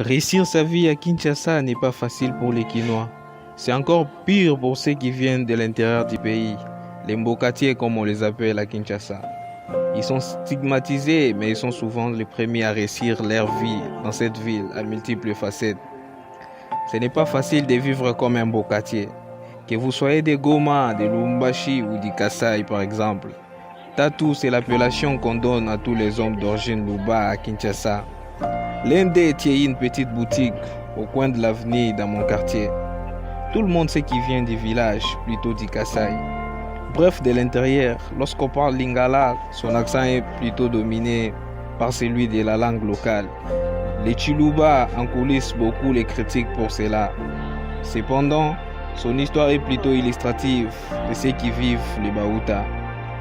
Réussir sa vie à Kinshasa n'est pas facile pour les Kinois. C'est encore pire pour ceux qui viennent de l'intérieur du pays, les Mbokatiers comme on les appelle à Kinshasa. Ils sont stigmatisés, mais ils sont souvent les premiers à réussir leur vie dans cette ville à multiples facettes. Ce n'est pas facile de vivre comme un Mbokatier. Que vous soyez des Goma, des Lumbashi ou des Kassai par exemple. Tatou, c'est l'appellation qu'on donne à tous les hommes d'origine Luba à Kinshasa. L'Inde tient une petite boutique au coin de l'avenue dans mon quartier. Tout le monde sait qu'il vient du village, plutôt du Kassai. Bref, de l'intérieur, lorsqu'on parle lingala, son accent est plutôt dominé par celui de la langue locale. Les Chiluba en coulisses beaucoup les critiquent pour cela. Cependant, son histoire est plutôt illustrative de ceux qui vivent les Baouta,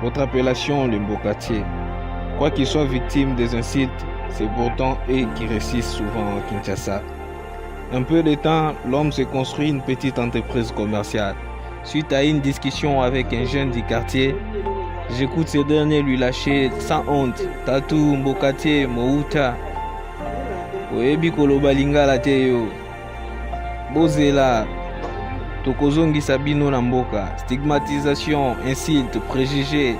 votre appellation les Mbokatiers. Quoi qu'ils soient victimes des insultes, c'est pourtant eux qui réussissent souvent à Kinshasa. Un peu de temps, l'homme se construit une petite entreprise commerciale. Suite à une discussion avec un jeune du quartier, j'écoute ce dernier lui lâcher sans honte Tatou Mbokatier Mouta. Oyebi koloba lingala te yo. Bozela. Tokozongi Sabino Namboka. Stigmatisation, insulte, préjugés.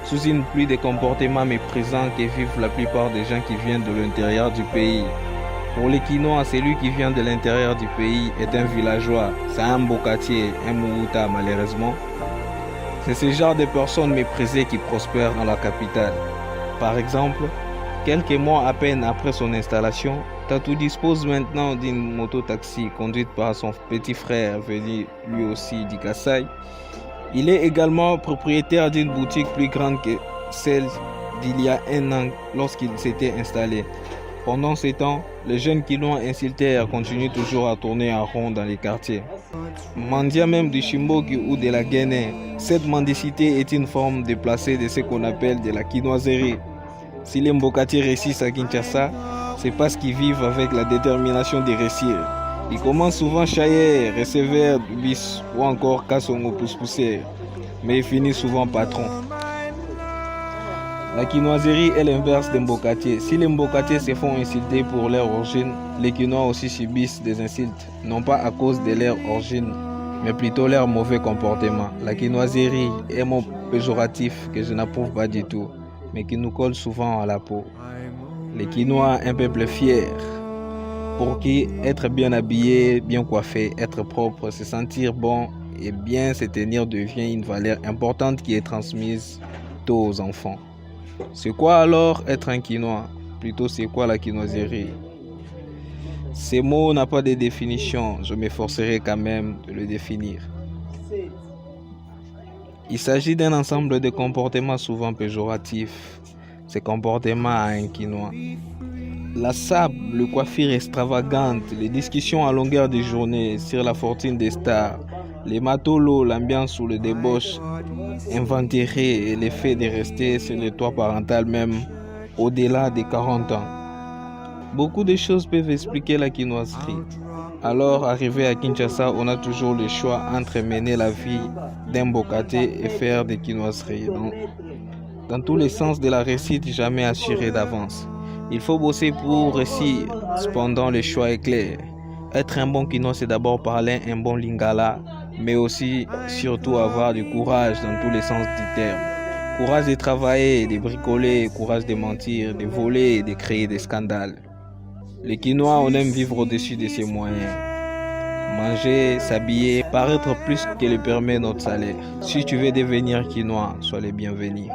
Sous une pluie de comportements méprisants que vivent la plupart des gens qui viennent de l'intérieur du pays. Pour les Kinois, celui qui vient de l'intérieur du pays est un villageois. C'est un Mbokatier, un Mouta malheureusement. C'est ce genre de personnes méprisées qui prospèrent dans la capitale. Par exemple, quelques mois à peine après son installation, Tatou dispose maintenant d'une moto-taxi conduite par son petit frère venu lui aussi du Kassai. Il est également propriétaire d'une boutique plus grande que celle d'il y a un an lorsqu'il s'était installé. Pendant ce temps, les jeunes qui l'ont insulté continuent toujours à tourner en rond dans les quartiers. Mendia même du Chimboki ou de la Guinée, cette mendicité est une forme déplacée de ce qu'on appelle de la quinoiserie. Si les Mbokatiers réussissent à Kinshasa, c'est parce qu'ils vivent avec la détermination de réussir. Ils commencent souvent chaillés, receveurs, bis ou encore kassongo pousse-pousser, mais ils finissent souvent patron. La quinoiserie est l'inverse des Mbokatiers. Si les Mbokatiers se font insulter pour leur origine, les Kinois aussi subissent des insultes, non pas à cause de leur origine, mais plutôt leur mauvais comportement. La quinoiserie est un mot péjoratif que je n'approuve pas du tout, mais qui nous colle souvent à la peau. Les Kinois, un peuple fier, pour qui être bien habillé, bien coiffé, être propre, se sentir bon et bien se tenir devient une valeur importante qui est transmise tôt aux enfants. C'est quoi alors être un Kinois? Plutôt c'est quoi la quinoiserie? Ces mots n'ont pas de définition, je m'efforcerai quand même de le définir. Il s'agit d'un ensemble de comportements souvent péjoratifs. Ces comportements à un Kinois. La sable, le coiffure extravagante, les discussions à longueur de journée sur la fortune des stars, les matolos, l'ambiance ou le débauche inventé et l'effet de rester sur le toit parental même au-delà des 40 ans. Beaucoup de choses peuvent expliquer la quinoiserie. Alors, arrivé à Kinshasa, on a toujours le choix entre mener la vie d'un Mbokatier et faire des quinoiseries. Dans tous les sens de la réussite, jamais assuré d'avance. Il faut bosser pour réussir. Cependant, le choix est clair. Être un bon Kinois, c'est d'abord parler un bon lingala, mais aussi, surtout, avoir du courage dans tous les sens du terme. Courage de travailler, de bricoler, courage de mentir, de voler et de créer des scandales. Les Kinois, on aime vivre au-dessus de ses moyens. Manger, s'habiller, paraître plus que le permet notre salaire. Si tu veux devenir Kinois, sois le bienvenu.